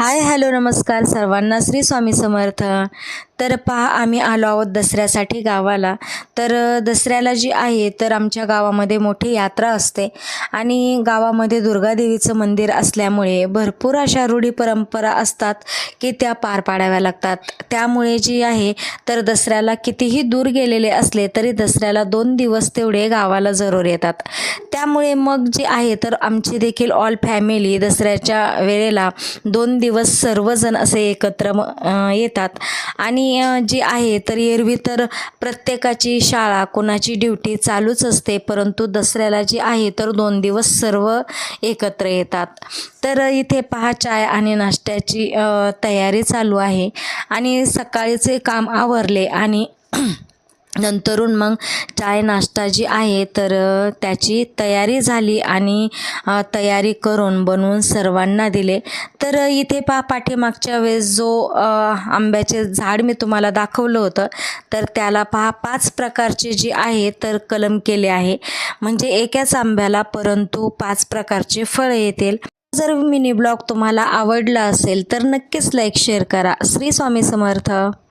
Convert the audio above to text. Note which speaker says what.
Speaker 1: Hi hello नमस्कार सर्वांना, श्री स्वामी समर्थ. तर पहा, आम्ही आलो आहोत दसऱ्यासाठी गावाला. तर दसऱ्याला जी आहे तर आमच्या गावामध्ये मोठी यात्रा असते आणि गावामध्ये दुर्गादेवीचं मंदिर असल्यामुळे भरपूर अशा रूढी परंपरा असतात की त्या पार पाडाव्या लागतात. त्यामुळे जी आहे तर दसऱ्याला कितीही दूर गेलेले असले तरी दसऱ्याला 2 दिवस तेवढे गावाला जरूर येतात. त्यामुळे मग जे आहे तर आमची देखील ऑल फॅमिली दसऱ्याच्या वेळेला 2 दिवस सर्वजण असे एकत्र येतात आणि जी आहे तर एरवी तर प्रत्येकाची शाळा, कोणाची ड्युटी चालूच असते, परंतु दसऱ्याला जी आहे तर 2 दिवस सर्व एकत्र येतात. तर इथे पहा, चाय आणि नाश्त्याची तयारी चालू आहे आणि सकाळीचे काम आवरले आणि नंतरून मग चाय नाश्ता जी आहे तर त्याची तयारी झाली आणि तयारी करून बनवून सर्वांना दिले. तर इथे पहा, पाठीमागच्या वेळेस जो आंब्याचे झाड मी तुम्हाला दाखवलं होतं तर त्याला पहा 5 प्रकारचे जी आहे तर कलम केले आहे, म्हणजे एकाच आंब्याला परंतु 5 प्रकारचे फळं येतील. जर मिनी ब्लॉग तुम्हाला आवडला असेल तर नक्कीच लाईक शेअर करा. श्री स्वामी समर्थ.